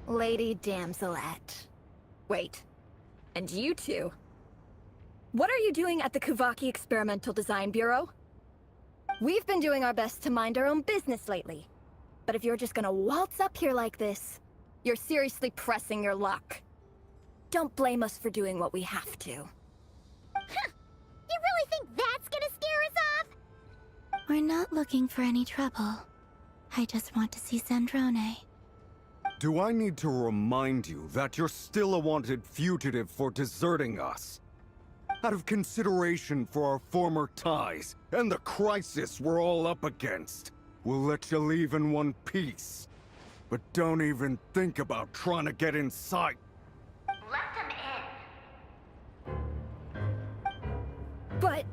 Lady Damselette. Wait. And you two? What are you doing at the Kuvaki Experimental Design Bureau? We've been doing our best to mind our own business lately. But if you're just gonna waltz up here like this, you're seriously pressing your luck. Don't blame us for doing what we have to. Huh! You really think that's gonna scare us off? We're not looking for any trouble. I just want to see Zandrone. Do I need to remind you that you're still a wanted fugitive for deserting us? Out of consideration for our former ties and the crisis we're all up against, we'll let you leave in one piece. But don't even think about trying to get inside. Let them in. But...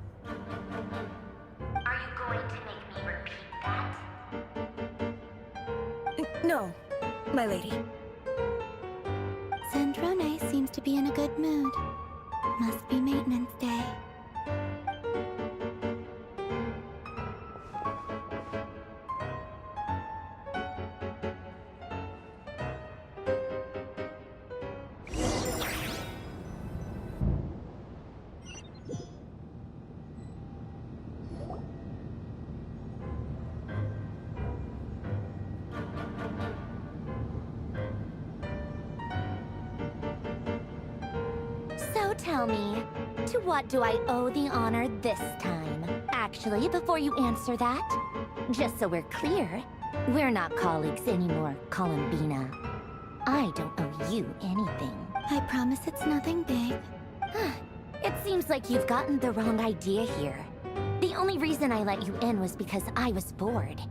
Are you going to make me repeat that? no, my lady. Zandrone seems to be in a good mood. Must be maintenance day. So tell me, to what do I owe the honor this time? Actually, before you answer that, just so we're clear, we're not colleagues anymore, Columbina. I don't owe you anything. I promise it's nothing big. It seems like you've gotten the wrong idea here. The only reason I let you in was because I was bored.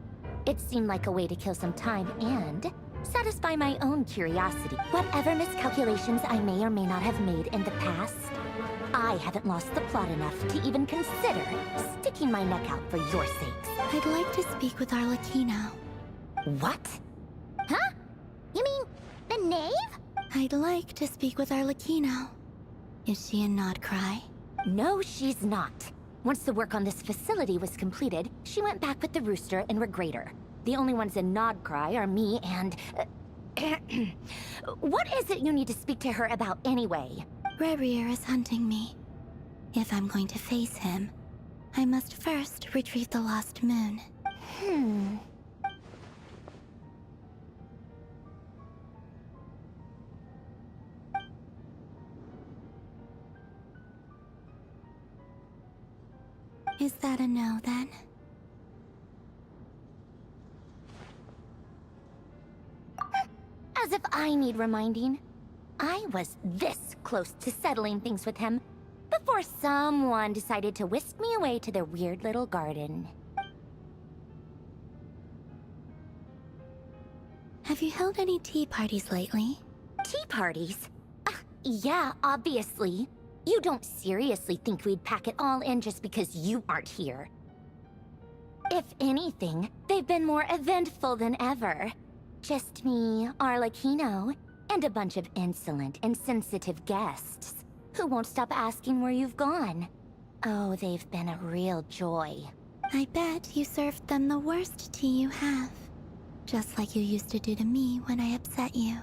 It seemed like a way to kill some time and satisfy my own curiosity. Whatever miscalculations I may or may not have made in the past, I haven't lost the plot enough to even consider sticking my neck out for your sakes. I'd like to speak with Arlecchino. What? Huh? You mean the knave? I'd like to speak with Arlecchino. Is she in Nodcry? No, she's not. Once the work on this facility was completed, she went back with the Rooster and Regrator. The only ones in Nodcry are me and... What is it you need to speak to her about anyway? Rerir is hunting me. If I'm going to face him, I must first retrieve the lost moon. Is that a no, then? As if I need reminding. I was this close to settling things with him before someone decided to whisk me away to their weird little garden. Have you held any tea parties lately? Tea parties? Yeah, obviously. You don't seriously think we'd pack it all in just because you aren't here. If anything, they've been more eventful than ever. Just me, Arlecchino, and a bunch of insolent, insensitive guests who won't stop asking where you've gone. Oh, they've been a real joy. I bet you served them the worst tea you have. Just like you used to do to me when I upset you.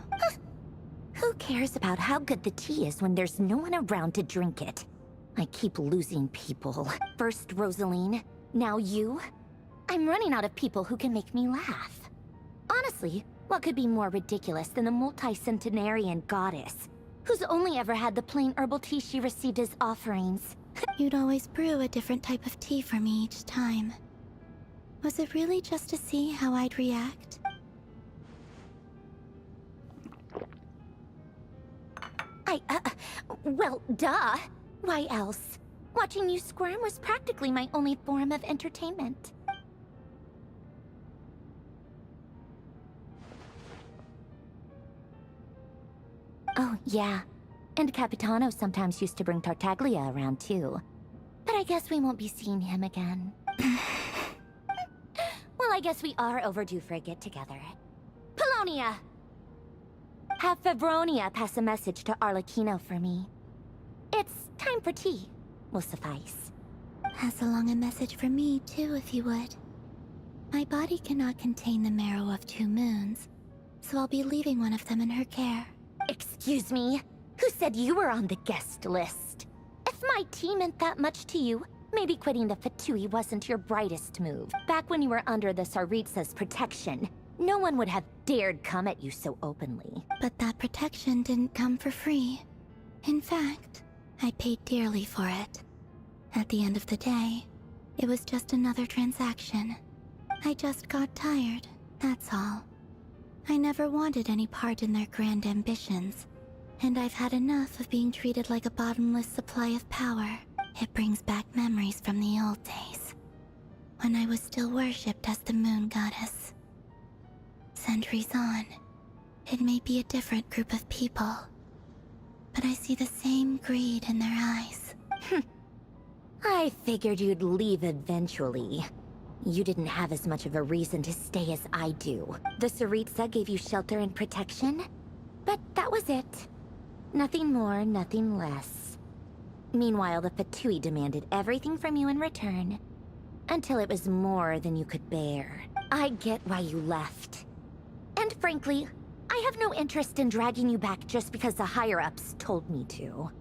Who cares about how good the tea is when there's no one around to drink it? I keep losing people. First Rosaline, now you. I'm running out of people who can make me laugh. Honestly, what could be more ridiculous than the multi-centenarian goddess, who's only ever had the plain herbal tea she received as offerings? You'd always brew a different type of tea for me each time. Was it really just to see how I'd react? Well, duh. Why else? Watching you squirm was practically my only form of entertainment. Oh, yeah. And Capitano sometimes used to bring Tartaglia around, too. But I guess we won't be seeing him again. Well, I guess we are overdue for a get-together. Polonia! Have Febronia pass a message to Arlecchino for me. It's time for tea. Will suffice. Pass along a message for me, too, if you would. My body cannot contain the marrow of 2 moons, so I'll be leaving one of them in her care. Excuse me? Who said you were on the guest list? If my tea meant that much to you, maybe quitting the Fatui wasn't your brightest move. Back when you were under the Tsaritsa's protection, no one would have dared come at you so openly. But that protection didn't come for free. In fact, I paid dearly for it. At the end of the day, it was just another transaction. I just got tired, that's all. I never wanted any part in their grand ambitions, and I've had enough of being treated like a bottomless supply of power. It brings back memories from the old days, when I was still worshipped as the moon goddess. Centuries on, it may be a different group of people, but I see the same greed in their eyes. I figured you'd leave eventually. You didn't have as much of a reason to stay as I do. The Tsaritsa gave you shelter and protection, but that was it. Nothing more, nothing less. Meanwhile, the Fatui demanded everything from you in return, until it was more than you could bear. I get why you left. And frankly, I have no interest in dragging you back just because the higher-ups told me to.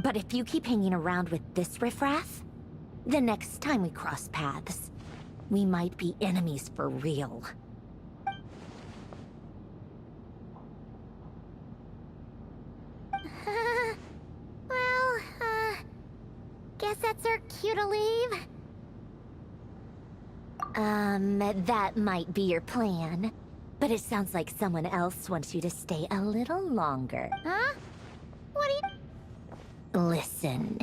But if you keep hanging around with this riffraff, the next time we cross paths, we might be enemies for real. Guess that's our cue to leave? That might be your plan. But it sounds like someone else wants you to stay a little longer. Huh? What do you... Listen.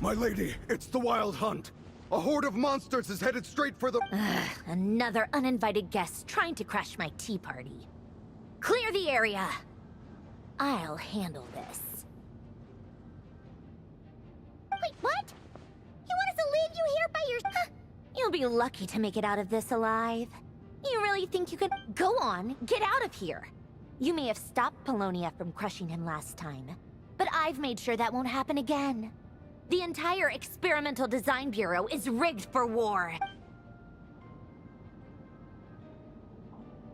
My lady, it's the Wild Hunt. A horde of monsters is headed straight for the... Another uninvited guest trying to crash my tea party. Clear the area! I'll handle this. Wait, what? You want us to leave you here by your... You'll be lucky to make it out of this alive. You really think you can... Go on, get out of here. You may have stopped Polonia from crushing him last time, but I've made sure that won't happen again. The entire Experimental Design Bureau is rigged for war.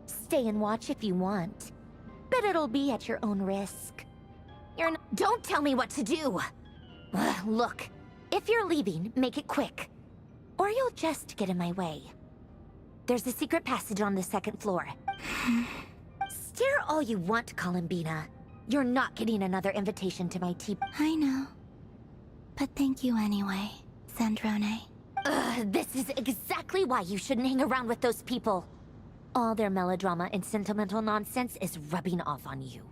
Stay and watch if you want, but it'll be at your own risk. Don't tell me what to do! Look, if you're leaving, make it quick. Or you'll just get in my way. There's a secret passage on the 2nd floor. Stare all you want, Columbina. You're not getting another invitation to my tea. I know. But thank you anyway, Sandrone. This is exactly why you shouldn't hang around with those people. All their melodrama and sentimental nonsense is rubbing off on you.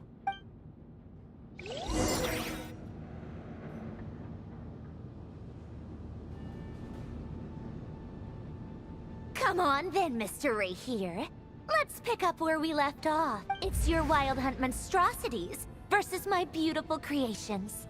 Come on then, Mr. Ray here. Let's pick up where we left off. It's your Wild Hunt monstrosities versus my beautiful creations.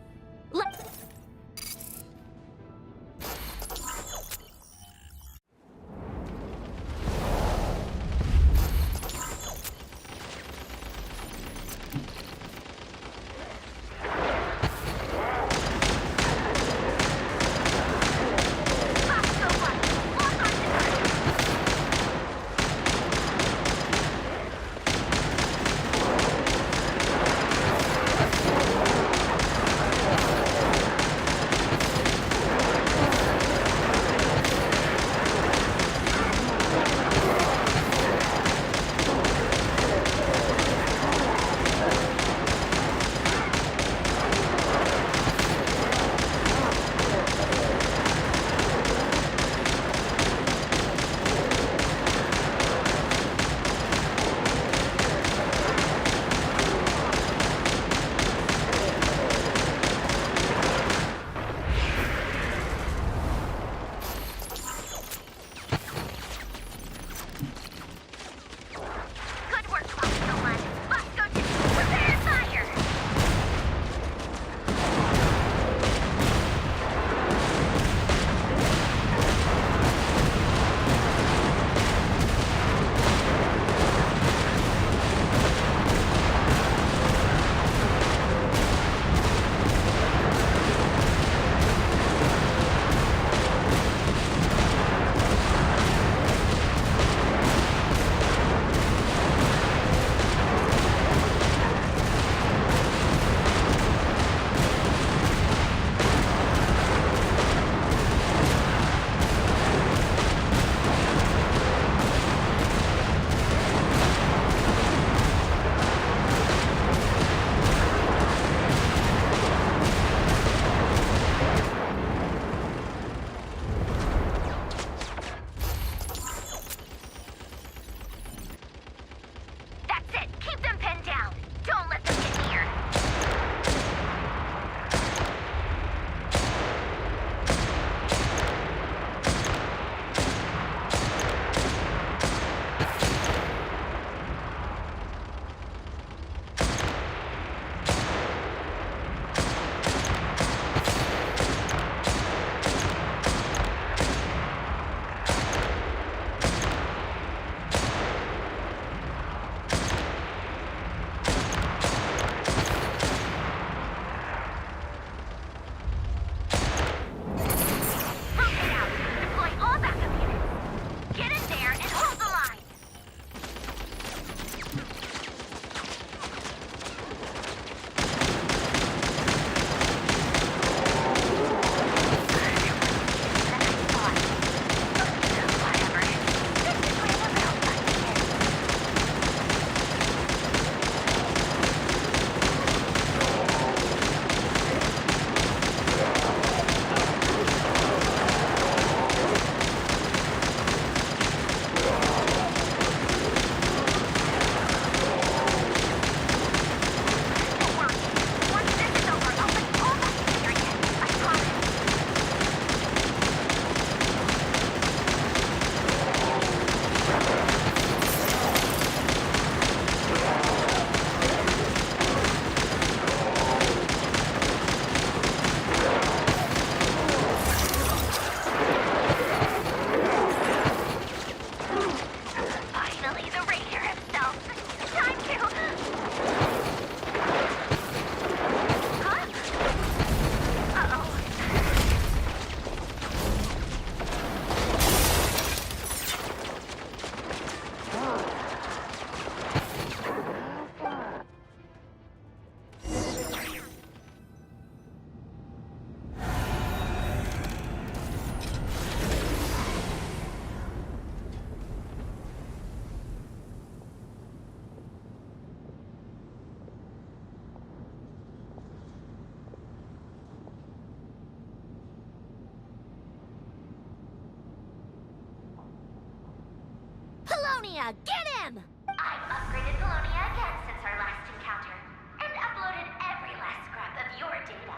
Polonia, get him! I've upgraded Polonia again since our last encounter, and uploaded every last scrap of your data.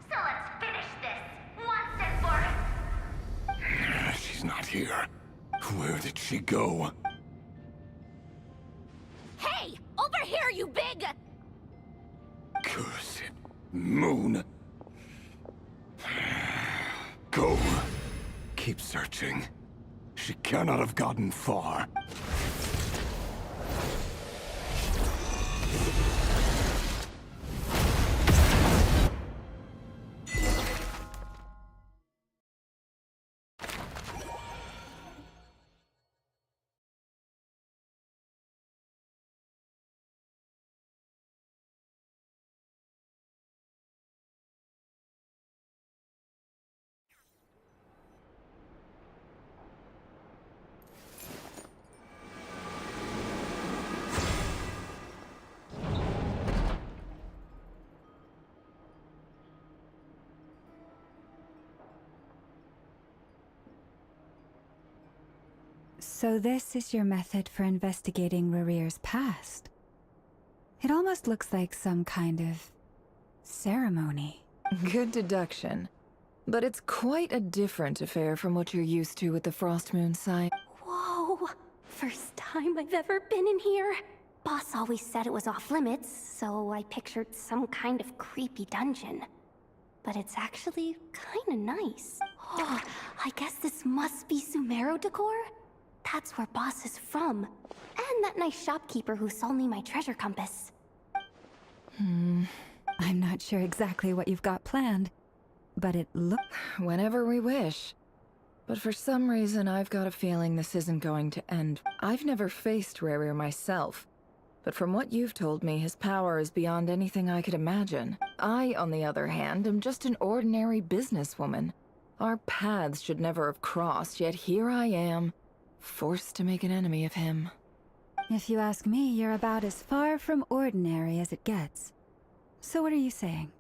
So let's finish this, once and for... She's not here. Where did she go? Hey! Over here, you big... Cursed moon. Go. Keep searching. She cannot have gotten far. So this is your method for investigating Rarir's past? It almost looks like some kind of... ceremony. Good deduction. But it's quite a different affair from what you're used to with the Frost Moon site. Whoa! First time I've ever been in here. Boss always said it was off limits, so I pictured some kind of creepy dungeon. But it's actually kinda nice. Oh, I guess this must be Sumero decor? That's where Boss is from. And that nice shopkeeper who sold me my treasure compass. I'm not sure exactly what you've got planned, but it looks... Whenever we wish. But for some reason, I've got a feeling this isn't going to end. I've never faced Rarir myself, but from what you've told me, his power is beyond anything I could imagine. I, on the other hand, am just an ordinary businesswoman. Our paths should never have crossed, yet here I am, forced to make an enemy of him. If you ask me, you're about as far from ordinary as it gets. So what are you saying?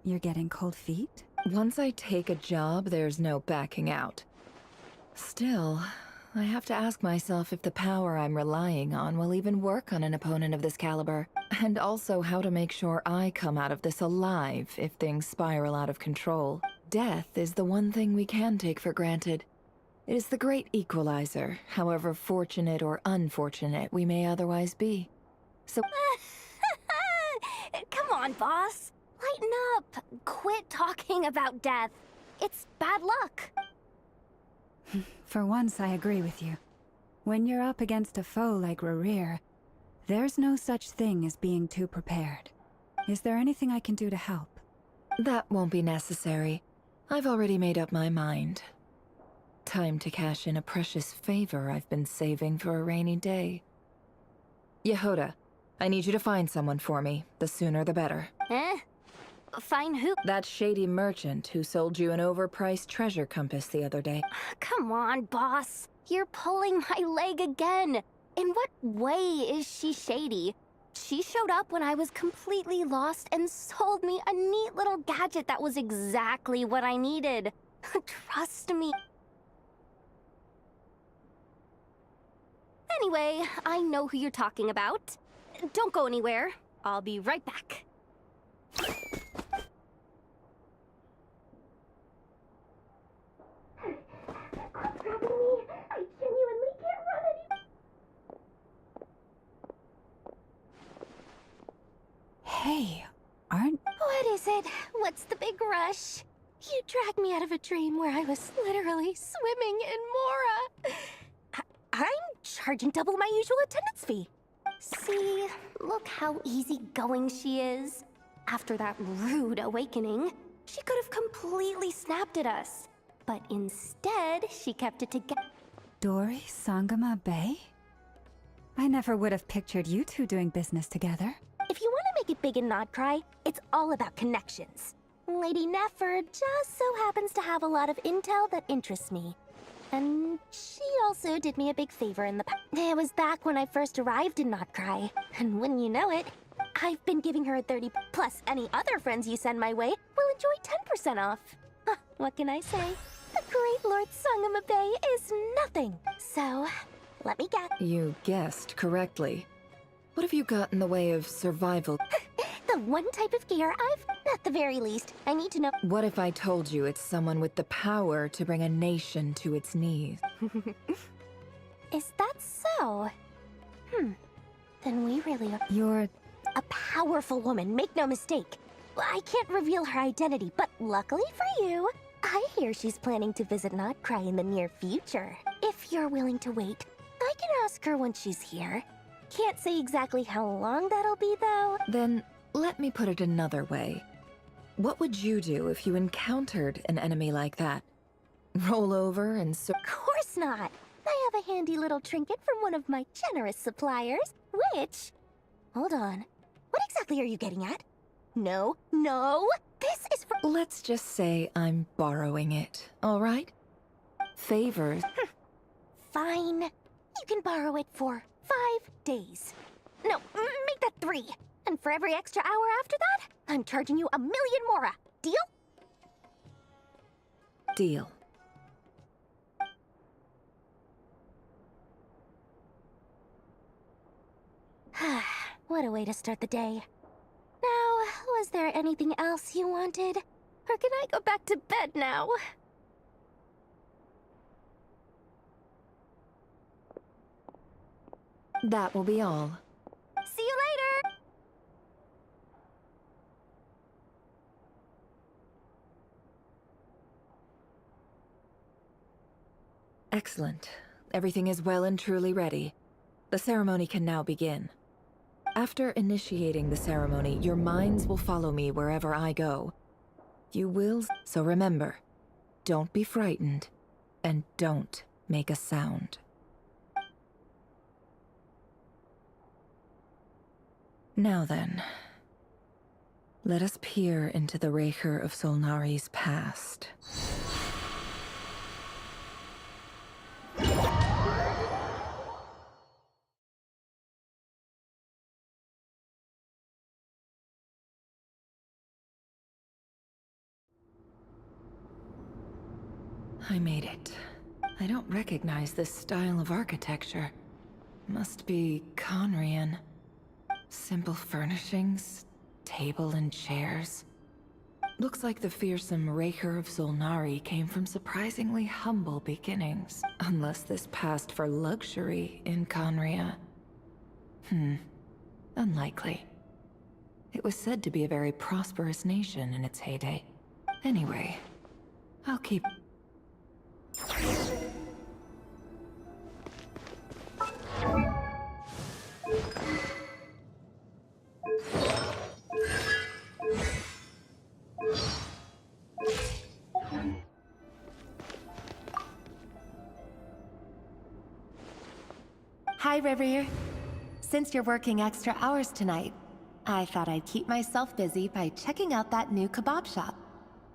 You're getting cold feet? Once I take a job, there's no backing out. Still, I have to ask myself if the power I'm relying on will even work on an opponent of this caliber. And also how to make sure I come out of this alive if things spiral out of control. Death is the one thing we can take for granted. It is the great equalizer, however fortunate or unfortunate we may otherwise be. So... Come on, boss. Lighten up. Quit talking about death. It's bad luck. For once, I agree with you. When you're up against a foe like Rarir, there's no such thing as being too prepared. Is there anything I can do to help? That won't be necessary. I've already made up my mind. Time to cash in a precious favor I've been saving for a rainy day. Yehoda, I need you to find someone for me. The sooner the better. Eh? Find who? That shady merchant who sold you an overpriced treasure compass the other day. Come on, boss. You're pulling my leg again. In what way is she shady? She showed up when I was completely lost and sold me a neat little gadget that was exactly what I needed. Trust me. Anyway, I know who you're talking about. Don't go anywhere. I'll be right back. Quit grabbing me. I genuinely can't run anymore. Hey, aren't... What is it? What's the big rush? You dragged me out of a dream where I was literally swimming in Mora. I'm charging double my usual attendance fee. See, look how easygoing she is. After that rude awakening, she could have completely snapped at us. But instead, she kept it together. Dori Sangama Bay? I never would have pictured you two doing business together. If you want to make it big and not cry, it's all about connections. Lady Nefer just so happens to have a lot of intel that interests me. And she also did me a big favor in the past. It was back when I first arrived in Not Cry. And wouldn't you know it, I've been giving her a 30 plus any other friends you send my way will enjoy 10% off. Huh, what can I say? The great Lord Sangama Bay is nothing. So, Let me guess. You guessed correctly. What have you got in the way of survival? The one type of gear at the very least, I need to know. What if I told you it's someone with the power to bring a nation to its knees? Is that so? Then we really are You're... a powerful woman, make no mistake. I can't reveal her identity, but luckily for you, I hear she's planning to visit Notcry in the near future. If you're willing to wait, I can ask her when she's here. Can't say exactly how long that'll be, though. Then, let me put it another way. What would you do if you encountered an enemy like that? Roll over and Of course not! I have a handy little trinket from one of my generous suppliers, which... Hold on. What exactly are you getting at? No, this is for... Let's just say I'm borrowing it, all right? Favors. Fine. You can borrow it for 5 days. No, make that 3. And for every extra hour after that, I'm charging you 1,000,000 mora. Deal? Deal. What a way to start the day. Now, was there anything else you wanted? Or can I go back to bed now? That will be all. See you later! Excellent. Everything is well and truly ready. The ceremony can now begin. After initiating the ceremony, your minds will follow me wherever I go. You will... So remember, don't be frightened, and don't make a sound. Now then, let us peer into the Raker of Solnari's past. I made it. I don't recognize this style of architecture. Must be Conrian. Simple furnishings, table and chairs. Looks like the fearsome Raker of Solnari came from surprisingly humble beginnings. Unless this passed for luxury in Conria. Unlikely. It was said to be a very prosperous nation in its heyday. Anyway, I'll keep... Hi, Rivier. Since you're working extra hours tonight, I thought I'd keep myself busy by checking out that new kebab shop.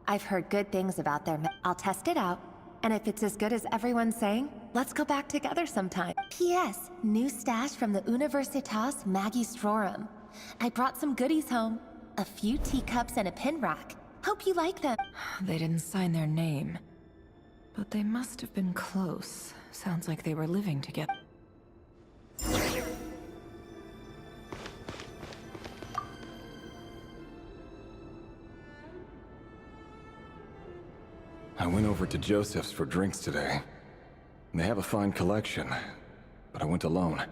I've heard good things about their I'll test it out, and if it's as good as everyone's saying, let's go back together sometime. P.S. New stash from the Universitas Magistrorum. I brought some goodies home. A few teacups and a pin rack. Hope you like them. They didn't sign their name. But they must have been close. Sounds like they were living together. I went over to Joseph's for drinks today. They have a fine collection, but I went alone.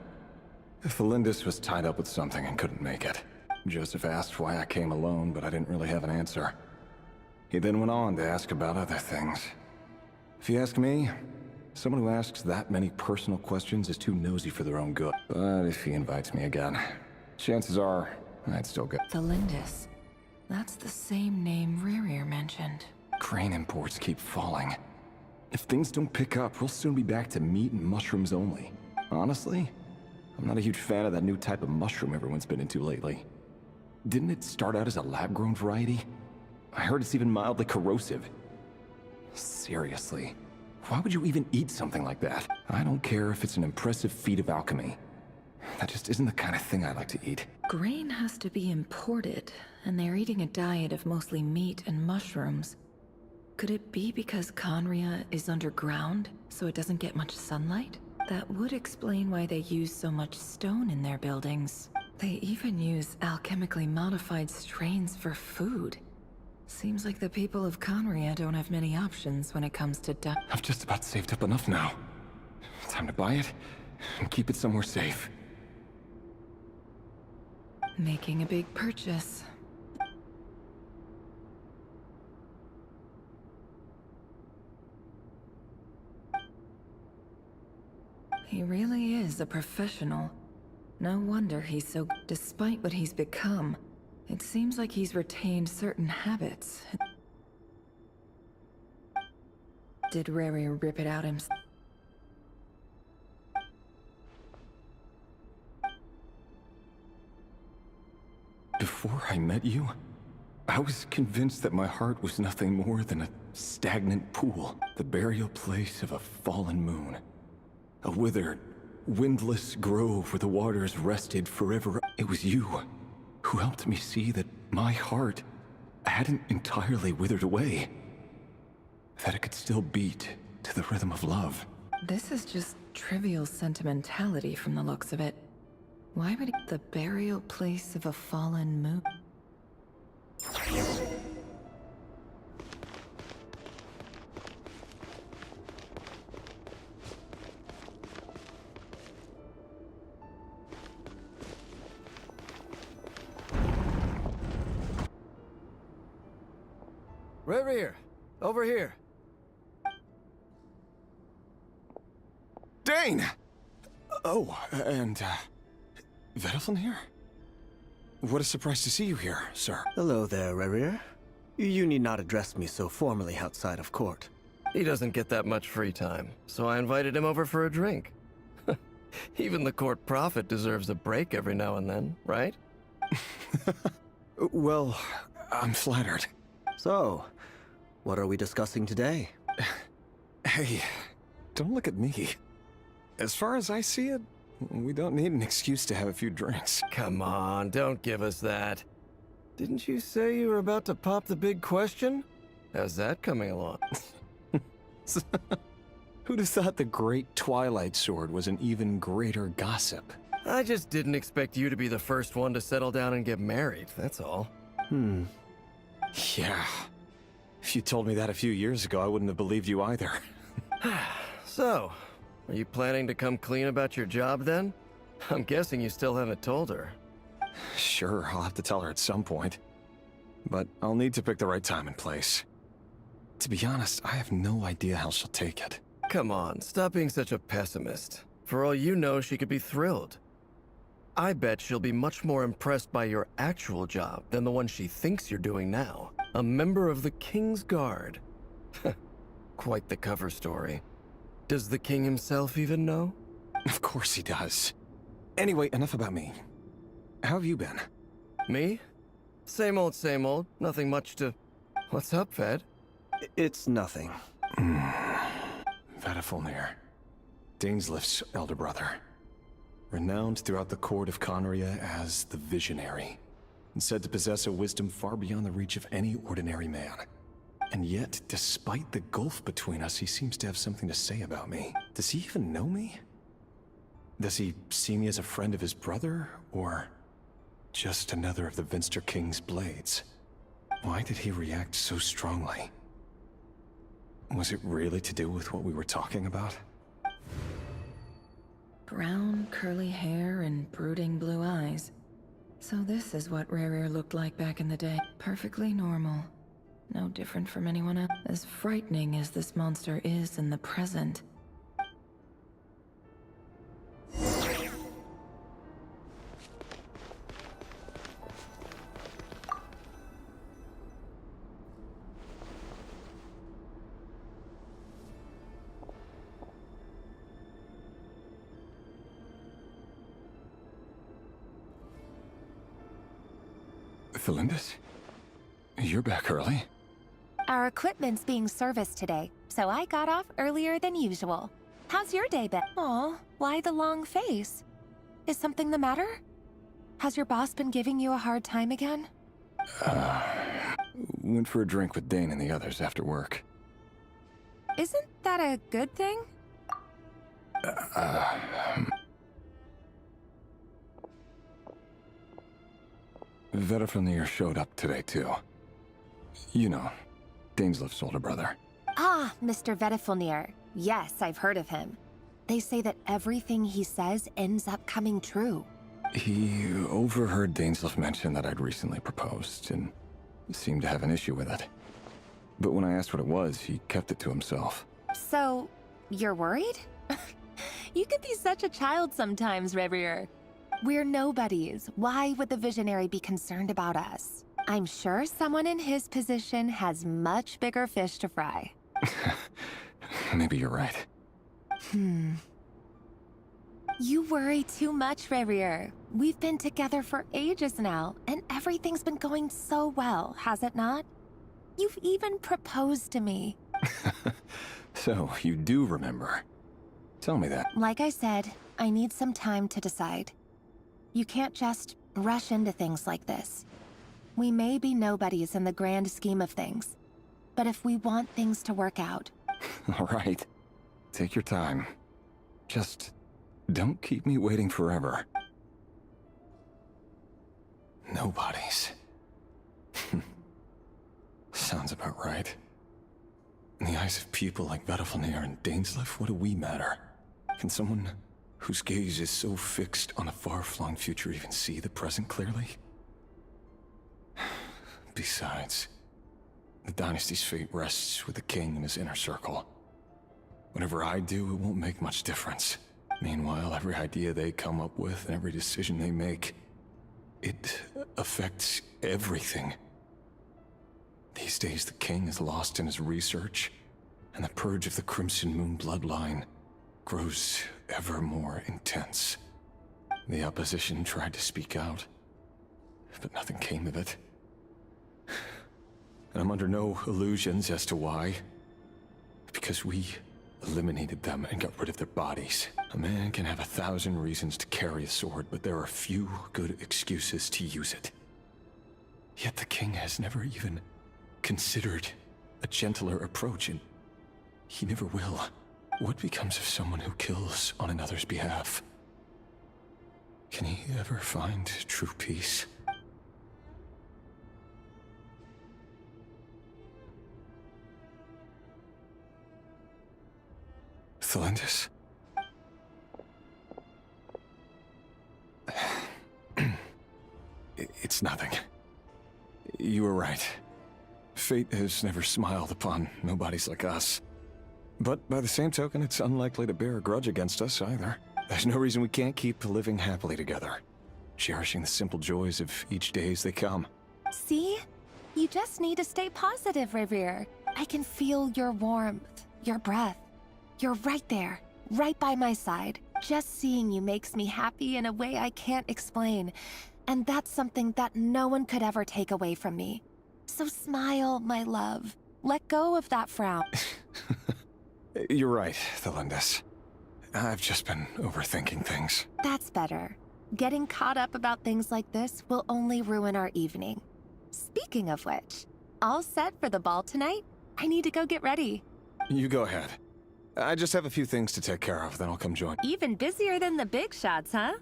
Felindis was tied up with something and couldn't make it. Joseph asked why I came alone, but I didn't really have an answer. He then went on to ask about other things. If you ask me, someone who asks that many personal questions is too nosy for their own good. But if he invites me again, chances are I'd still go. Felindis. That's the same name Ririr mentioned. Grain imports keep falling. If things don't pick up, we'll soon be back to meat and mushrooms only. Honestly, I'm not a huge fan of that new type of mushroom everyone's been into lately. Didn't it start out as a lab-grown variety? I heard it's even mildly corrosive. Seriously, why would you even eat something like that? I don't care if it's an impressive feat of alchemy. That just isn't the kind of thing I like to eat. Grain has to be imported, and they're eating a diet of mostly meat and mushrooms. Could it be because Conria is underground, so it doesn't get much sunlight? That would explain why they use so much stone in their buildings. They even use alchemically modified strains for food. Seems like the people of Conria don't have many options when it comes to I've just about saved up enough now. Time to buy it and keep it somewhere safe. making a big purchase. He really is a professional. No wonder he's so... Despite what he's become, it seems like he's retained certain habits. Did Rary rip it out himself? Before I met you, I was convinced that my heart was nothing more than a stagnant pool, the burial place of a fallen moon. A withered, windless grove where the waters rested forever. It was you who helped me see that my heart hadn't entirely withered away. That it could still beat to the rhythm of love. This is just trivial sentimentality from the looks of it. Why would the burial place of a fallen moon? Rear, over here. Dane! Oh, and, Villan here? What a surprise to see you here, sir. Hello there, Rerir. You need not address me so formally outside of court. He doesn't get that much free time, so I invited him over for a drink. Even the court prophet deserves a break every now and then, right? Well, I'm flattered. So, what are we discussing today? Hey, don't look at me. As far as I see it, we don't need an excuse to have a few drinks. Come on, don't give us that. Didn't you say you were about to pop the big question? How's that coming along? Who'd have thought the great Twilight Sword was an even greater gossip? I just didn't expect you to be the first one to settle down and get married, that's all. Yeah. If you told me that a few years ago, I wouldn't have believed you either. So, are you planning to come clean about your job then? I'm guessing you still haven't told her. Sure, I'll have to tell her at some point. But I'll need to pick the right time and place. To be honest, I have no idea how she'll take it. Come on, stop being such a pessimist. For all you know, she could be thrilled. I bet she'll be much more impressed by your actual job than the one she thinks you're doing now. A member of the King's Guard. Quite the cover story. Does the king himself even know? Of course he does. Anyway, enough about me. How have you been? Me? Same old, nothing much to... What's up, Fed? It's nothing. Vadafulnir, Dainslift's elder brother. Renowned throughout the court of Conria as the Visionary, and said to possess a wisdom far beyond the reach of any ordinary man. And yet, despite the gulf between us, he seems to have something to say about me. Does he even know me? Does he see me as a friend of his brother, or just another of the Vinster King's blades? Why did he react so strongly? Was it really to do with what we were talking about? Brown, curly hair and brooding blue eyes. So this is what Rare looked like back in the day. Perfectly normal. No different from anyone else. As frightening as this monster is in the present. Felindus? You're back early? Our equipment's being serviced today, so I got off earlier than usual. How's your day been? Aw, why the long face? Is something the matter? Has your boss been giving you a hard time again? Went for a drink with Dane and the others after work. Isn't that a good thing? Vedifnir showed up today, too. You know, Dainslif's older brother. Ah, Mr. Vedifnir. Yes, I've heard of him. They say that everything he says ends up coming true. He overheard Dainslif mention that I'd recently proposed, and seemed to have an issue with it. But when I asked what it was, he kept it to himself. So, you're worried? You could be such a child sometimes, Revier. We're nobodies. Why would the Visionary be concerned about us? I'm sure someone in his position has much bigger fish to fry. Maybe you're right. You worry too much, Revier. We've been together for ages now, and everything's been going so well, has it not? You've even proposed to me. So, you do remember. Tell me that. Like I said, I need some time to decide. You can't just rush into things like this. We may be nobodies in the grand scheme of things, but if we want things to work out... All right. Take your time. Just don't keep me waiting forever. Nobodies. Sounds about right. In the eyes of people like Vedifnir and Dainslif, what do we matter? Can someone whose gaze is so fixed on a far-flung future even see the present clearly? Besides, the dynasty's fate rests with the king and his inner circle. Whatever I do, it won't make much difference. Meanwhile, every idea they come up with and every decision they make, it affects everything. These days, the king is lost in his research, and the purge of the Crimson Moon bloodline grows ever more intense. The opposition tried to speak out, but nothing came of it. And I'm under no illusions as to why. Because we eliminated them and got rid of their bodies. A man can have 1,000 reasons to carry a sword, but there are few good excuses to use it. Yet the king has never even considered a gentler approach, and he never will. What becomes of someone who kills on another's behalf? Can he ever find true peace? Thelindis? It's nothing. You were right. Fate has never smiled upon nobodies like us. But by the same token, it's unlikely to bear a grudge against us either. There's no reason we can't keep living happily together, cherishing the simple joys of each day as they come. See? You just need to stay positive, Revier. I can feel your warmth, your breath. You're right there, right by my side. Just seeing you makes me happy in a way I can't explain. And that's something that no one could ever take away from me. So smile, my love. Let go of that frown. You're right, Thelindis. I've just been overthinking things. That's better. Getting caught up about things like this will only ruin our evening. Speaking of which, all set for the ball tonight? I need to go get ready. You go ahead. I just have a few things to take care of, then I'll come join. Even busier than the big shots, huh?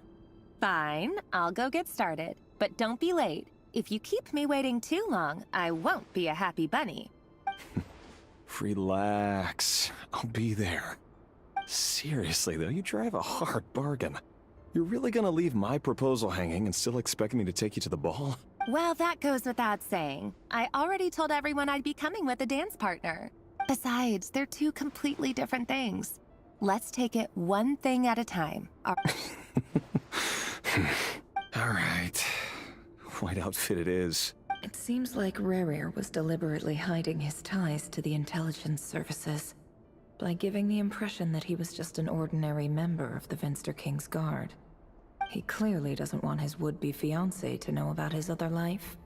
Fine, I'll go get started. But don't be late. If you keep me waiting too long, I won't be a happy bunny. Relax. I'll be there. Seriously, though, you drive a hard bargain. You're really gonna leave my proposal hanging and still expect me to take you to the ball? Well, that goes without saying. I already told everyone I'd be coming with a dance partner. Besides, they're two completely different things. Let's take it one thing at a time. All right. White outfit it is. It seems like Rerir was deliberately hiding his ties to the intelligence services by giving the impression that he was just an ordinary member of the Venster King's Guard. He clearly doesn't want his would-be fiancée to know about his other life.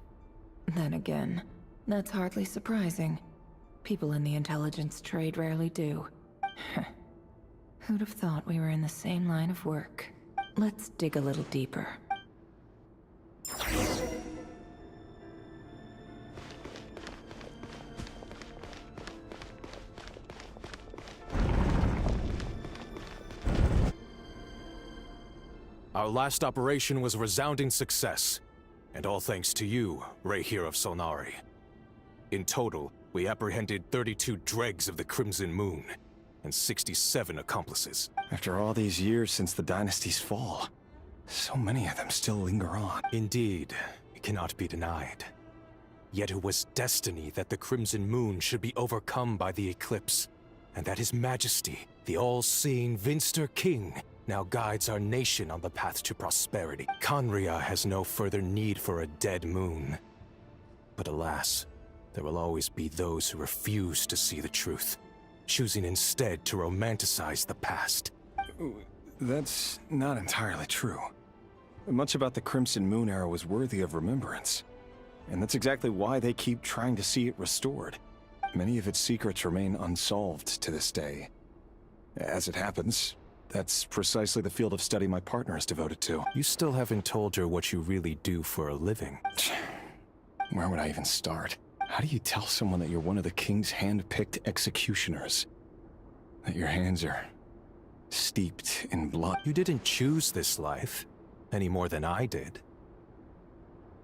Then again, that's hardly surprising. People in the intelligence trade rarely do. Who'd have thought we were in the same line of work? Let's dig a little deeper. Our last operation was a resounding success, and all thanks to you, Rayhir of Solnari. In total, we apprehended 32 dregs of the Crimson Moon, and 67 accomplices. After all these years since the dynasty's fall, so many of them still linger on. Indeed, it cannot be denied. Yet it was destiny that the Crimson Moon should be overcome by the eclipse, and that His Majesty, the all-seeing Vinster King, now guides our nation on the path to prosperity. Conria has no further need for a dead moon. But alas, there will always be those who refuse to see the truth, choosing instead to romanticize the past. That's not entirely true. Much about the Crimson Moon era was worthy of remembrance. And that's exactly why they keep trying to see it restored. Many of its secrets remain unsolved to this day. As it happens, that's precisely the field of study my partner is devoted to. You still haven't told her what you really do for a living. Where would I even start? How do you tell someone that you're one of the king's hand-picked executioners? That your hands are steeped in blood? You didn't choose this life, any more than I did.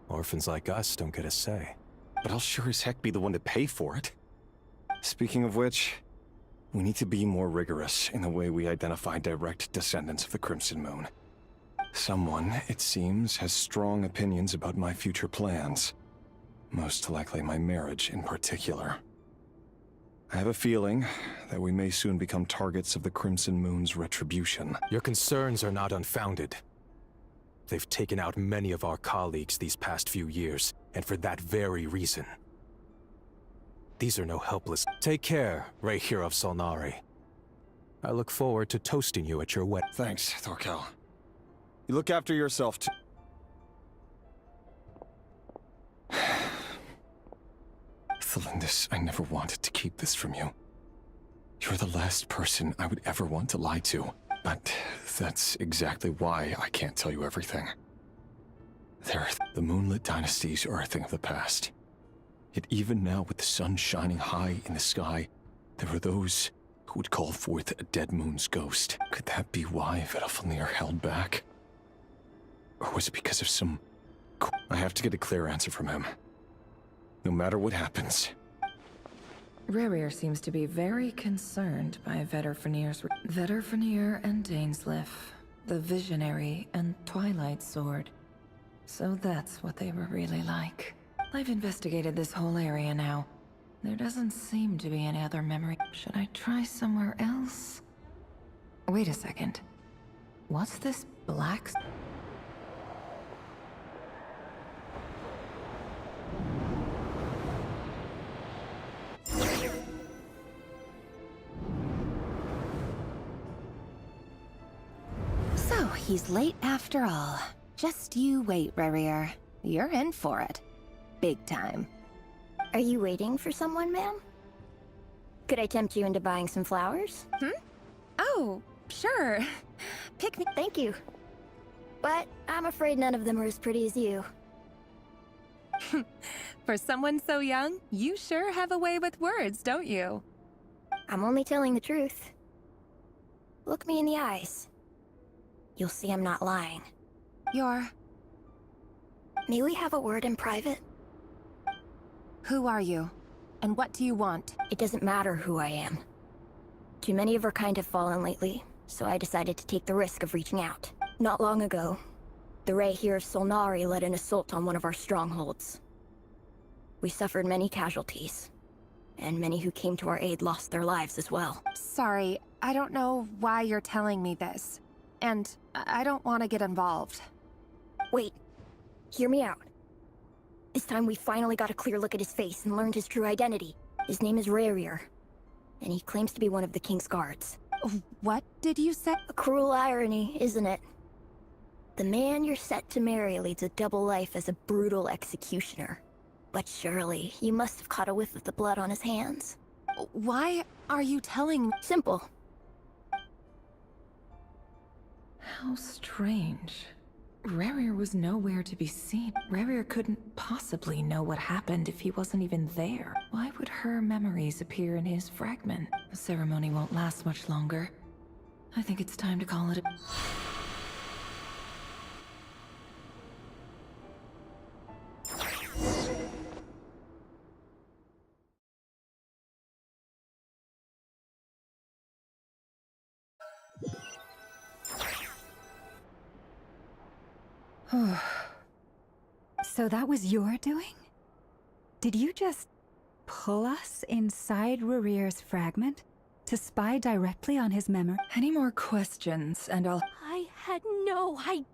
Orphans like us don't get a say. But I'll sure as heck be the one to pay for it. Speaking of which, we need to be more rigorous in the way we identify direct descendants of the Crimson Moon. Someone, it seems, has strong opinions about my future plans. Most likely my marriage in particular. I have a feeling that we may soon become targets of the Crimson Moon's retribution. Your concerns are not unfounded. They've taken out many of our colleagues these past few years, and for that very reason. These are no helpless. Take care, Rayhir of Solnari. I look forward to toasting you at your wedding. Thanks, Thorkel. You look after yourself too. Thelindis, I never wanted to keep this from you. You're the last person I would ever want to lie to. But that's exactly why I can't tell you everything. The moonlit dynasties are a thing of the past. Yet even now, with the sun shining high in the sky, there are those who would call forth a dead moon's ghost. Could that be why Vedalfnir held back? Or was it because of some... I have to get a clear answer from him. No matter what happens. Rayhir seems to be very concerned by Vedalfnir and Dainsleif, the Visionary and Twilight Sword. So that's what they were really like. I've investigated this whole area now. There doesn't seem to be any other memory. Should I try somewhere else? Wait a second. What's this black... So, he's late after all. Just you wait, Rayhir. You're in for it. Big time. Are you waiting for someone, ma'am? Could I tempt you into buying some flowers? Oh, sure. Pick me. Thank you. But I'm afraid none of them are as pretty as you. For someone so young, you sure have a way with words, don't you? I'm only telling the truth. Look me in the eyes. You'll see I'm not lying. You're... May we have a word in private? Who are you? And what do you want? It doesn't matter who I am. Too many of our kind have fallen lately, so I decided to take the risk of reaching out. Not long ago, the Rayhir of Solnari led an assault on one of our strongholds. We suffered many casualties, and many who came to our aid lost their lives as well. Sorry, I don't know why you're telling me this. And I don't want to get involved. Wait, hear me out. This time we finally got a clear look at his face and learned his true identity. His name is Rayhir, and he claims to be one of the King's Guards. What did you say? A cruel irony, isn't it? The man you're set to marry leads a double life as a brutal executioner. But surely, you must have caught a whiff of the blood on his hands. Why are you telling me? Simple. How strange. Rayhir was nowhere to be seen. Rayhir couldn't possibly know what happened if he wasn't even there. Why would her memories appear in his fragment? The ceremony won't last much longer. I think it's time to call it a... So that was your doing? Did you just pull us inside Rurir's fragment to spy directly on his memory? Any more questions, and I'll... I had no idea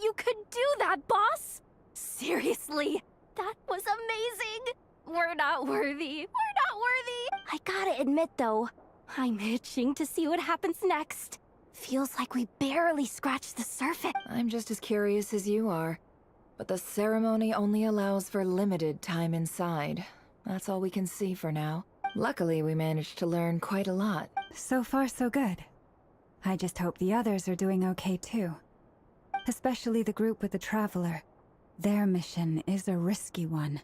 you could do that, boss! Seriously, that was amazing! We're not worthy. We're not worthy! I gotta admit, though, I'm itching to see what happens next. Feels like we barely scratched the surface. I'm just as curious as you are. But the ceremony only allows for limited time inside. That's all we can see for now. Luckily, we managed to learn quite a lot. So far, so good. I just hope the others are doing okay too. Especially the group with the Traveler. Their mission is a risky one.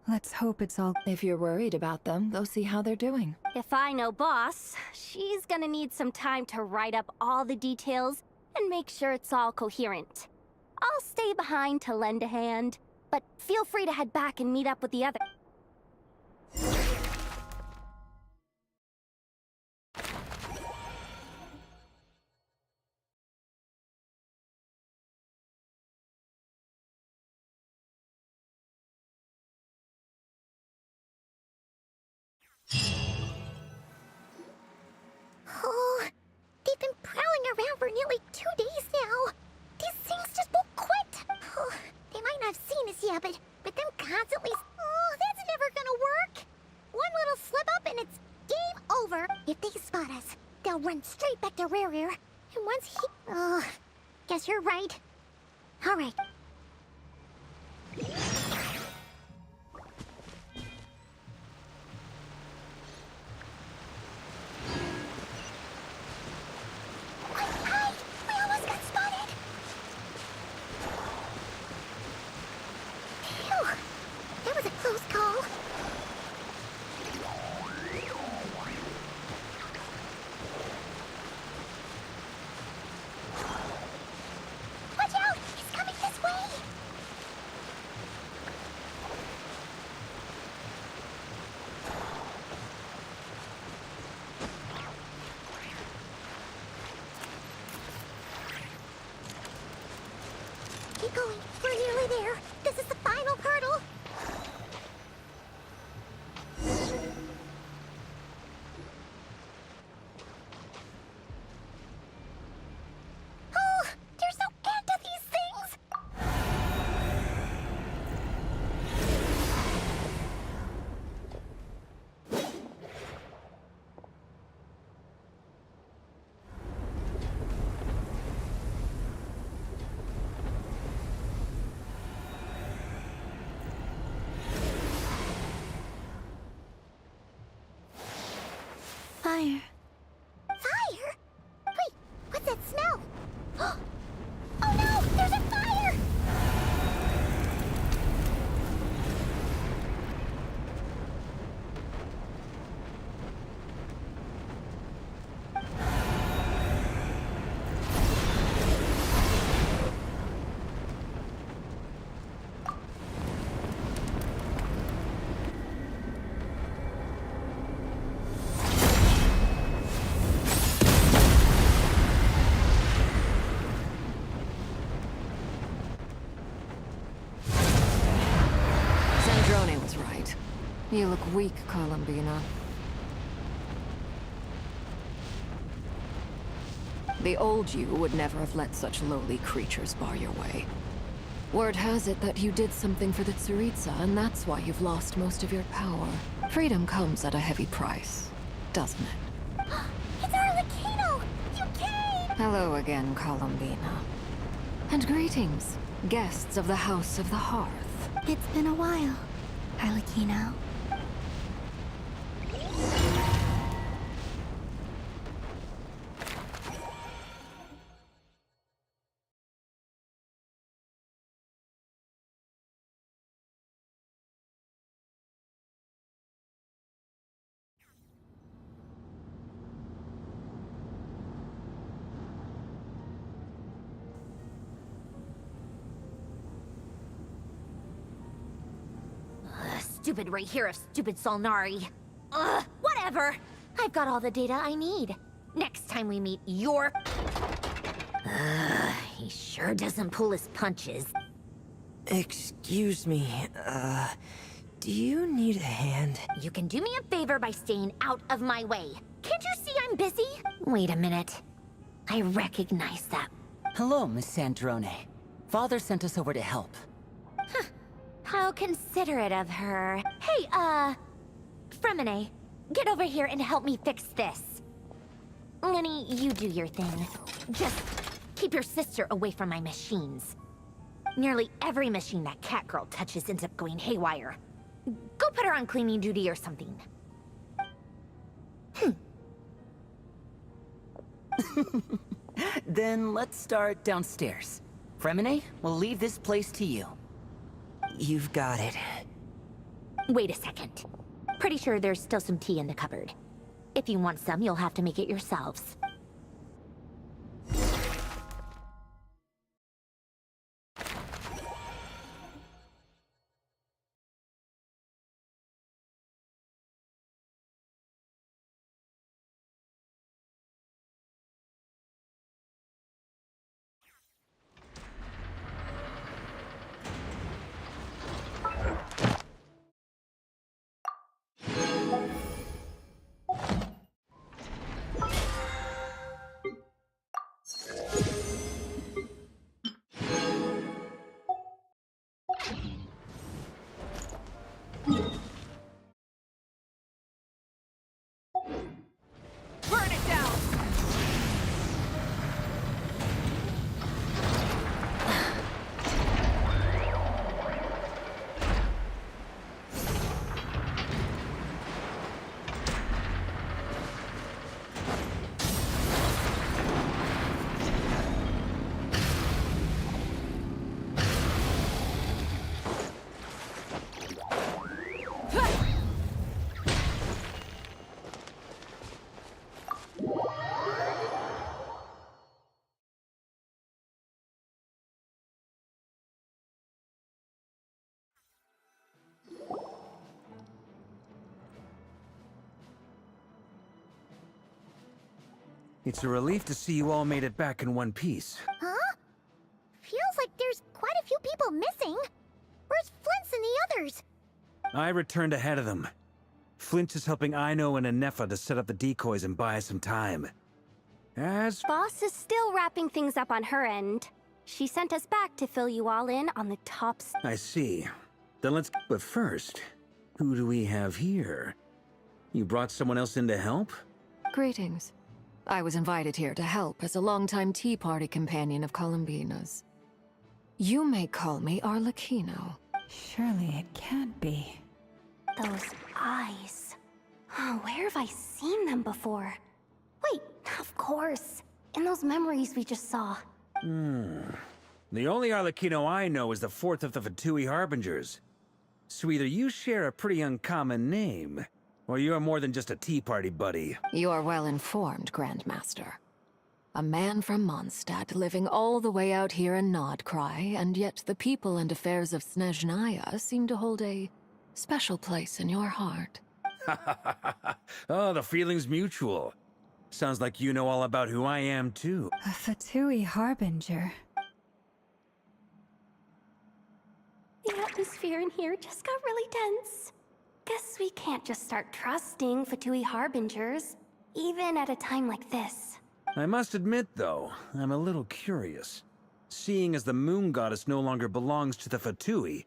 Let's hope it's all... If you're worried about them, go see how they're doing. If I know boss, she's gonna need some time to write up all the details and make sure it's all coherent. I'll stay behind to lend a hand, but feel free to head back and meet up with the others. Oh, they've been prowling around for nearly 2 days now. These things just won't quit. Oh, they might not have seen us yet, but them constantly... Oh, that's never gonna work. One little slip up and it's game over. If they spot us, they'll run straight back to Rerir. And once he... Oh, guess you're right. All right. Hide! We almost got spotted! Phew! That was a close call. Watch out! He's coming this way! Keep going. We're nearly there. This is the final hurdle. Oh, there's no end to these things. Fire. Fire? Wait, what's that smell? Oh no, there's a fire! Zandrone was right. You look weak, Columbina. The old you would never have let such lowly creatures bar your way. Word has it that you did something for the Tsaritsa, and that's why you've lost most of your power. Freedom comes at a heavy price, doesn't it? It's Arlecchino! You came! Hello again, Columbina. And greetings, guests of the House of the Hearth. It's been a while, Arlecchino. Stupid right here of stupid Solnari. Ugh, whatever. I've got all the data I need. Next time we meet, He sure doesn't pull his punches. Excuse me, do you need a hand? You can do me a favor by staying out of my way. Can't you see I'm busy? Wait a minute. I recognize that. Hello, Miss Sandrone. Father sent us over to help. How considerate of her. Hey, Fremine, get over here and help me fix this. Lenny, you do your thing. Just keep your sister away from my machines. Nearly every machine that cat girl touches ends up going haywire. Go put her on cleaning duty or something. Then let's start downstairs. Fremine, we'll leave this place to you. You've got it. Wait a second. Pretty sure there's still some tea in the cupboard. If you want some, you'll have to make it yourselves. Burn it down! It's a relief to see you all made it back in one piece. Huh? Feels like there's quite a few people missing. Where's Flint's and the others? I returned ahead of them. Flint is helping Aino and Anefa to set up the decoys and buy us some time. As... Boss is still wrapping things up on her end. She sent us back to fill you all in on the tops. I see. Then let's... But first, who do we have here? You brought someone else in to help? Greetings. I was invited here to help as a longtime Tea Party companion of Columbina's. You may call me Arlecchino. Surely it can't be. Those eyes. Oh, where have I seen them before? Wait, of course. In those memories we just saw. The only Arlecchino I know is the fourth of the Fatui Harbingers. So either you share a pretty uncommon name, or you're more than just a Tea Party buddy. You're well informed, Grandmaster. A man from Mondstadt living all the way out here in Nodcry, and yet the people and affairs of Snezhnaya seem to hold a special place in your heart. Oh, the feeling's mutual. Sounds like you know all about who I am, too. A Fatui Harbinger. The atmosphere in here just got really tense. Guess we can't just start trusting Fatui Harbingers, even at a time like this. I must admit, though, I'm a little curious. Seeing as the Moon Goddess no longer belongs to the Fatui,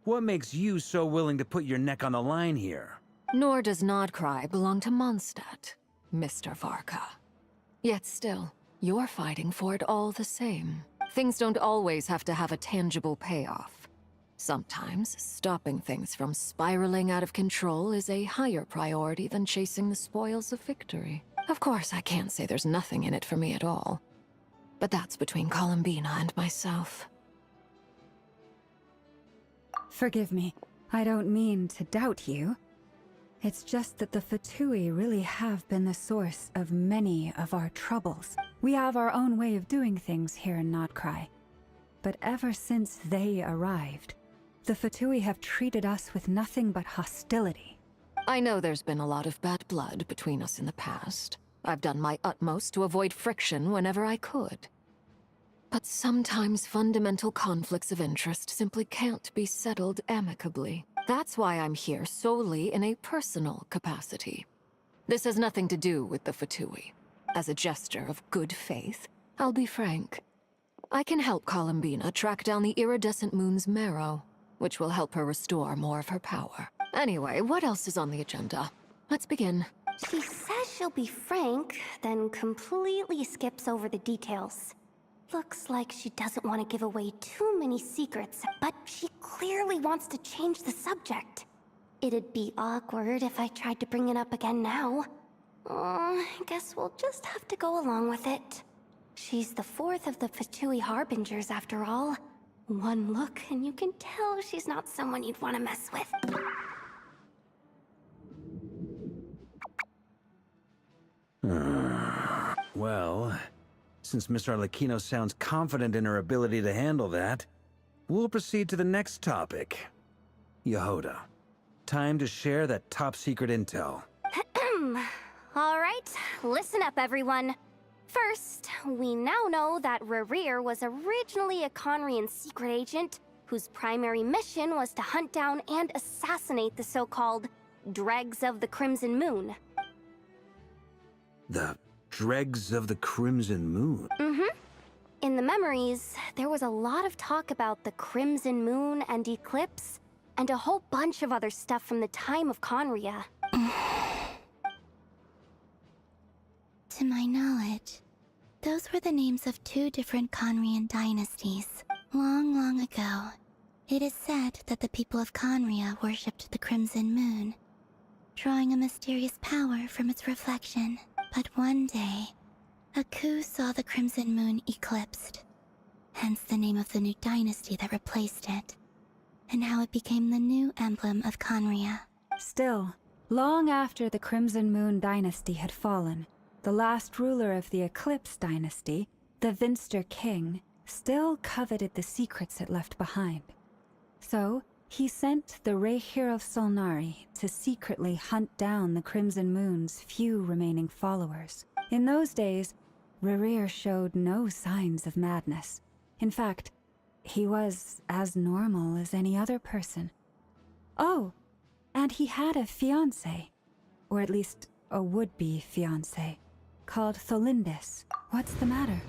what makes you so willing to put your neck on the line here? Nor does Nodcry belong to Mondstadt, Mr. Varka. Yet still, you're fighting for it all the same. Things don't always have to have a tangible payoff. Sometimes, stopping things from spiraling out of control is a higher priority than chasing the spoils of victory. Of course, I can't say there's nothing in it for me at all. But that's between Columbina and myself. Forgive me. I don't mean to doubt you. It's just that the Fatui really have been the source of many of our troubles. We have our own way of doing things here in Nodcry. But ever since they arrived, the Fatui have treated us with nothing but hostility. I know there's been a lot of bad blood between us in the past. I've done my utmost to avoid friction whenever I could. But sometimes fundamental conflicts of interest simply can't be settled amicably. That's why I'm here solely in a personal capacity. This has nothing to do with the Fatui. As a gesture of good faith, I'll be frank. I can help Columbina track down the iridescent moon's marrow, which will help her restore more of her power. Anyway, what else is on the agenda? Let's begin. She says she'll be frank, then completely skips over the details. Looks like she doesn't want to give away too many secrets, but she clearly wants to change the subject. It'd be awkward if I tried to bring it up again now. I guess we'll just have to go along with it. She's the fourth of the Fatui Harbingers, after all. One look, and you can tell she's not someone you'd want to mess with. Well, since Miss Arlecchino sounds confident in her ability to handle that, we'll proceed to the next topic. Yehoda, time to share that top-secret intel. Alright, listen up everyone. First, we now know that Rerir was originally a Conrian secret agent whose primary mission was to hunt down and assassinate the so-called Dregs of the Crimson Moon. The Dregs of the Crimson Moon? In the memories, there was a lot of talk about the Crimson Moon and Eclipse, and a whole bunch of other stuff from the time of Conria. To my knowledge, those were the names of two different Conrian dynasties. Long, long ago, it is said that the people of Conria worshipped the Crimson Moon, drawing a mysterious power from its reflection. But one day, a coup saw the Crimson Moon eclipsed, hence the name of the new dynasty that replaced it, and how it became the new emblem of Conria. Still, long after the Crimson Moon dynasty had fallen, the last ruler of the Eclipse dynasty, the Vinster King, still coveted the secrets it left behind. So, he sent the Rehir of Solnari to secretly hunt down the Crimson Moon's few remaining followers. In those days, Rerir showed no signs of madness. In fact, he was as normal as any other person. Oh, and he had a fiancé, or at least a would-be fiancé, called Tholindis. What's the matter?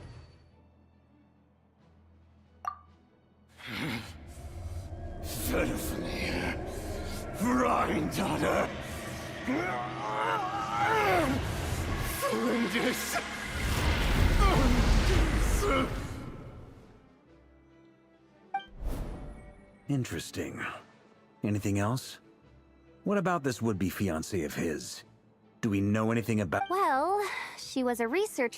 Stephanie, granddaughter. Flinders. Interesting. Anything else? What about this would-be fiancé of his? Do we know anything about— Well, she was a researcher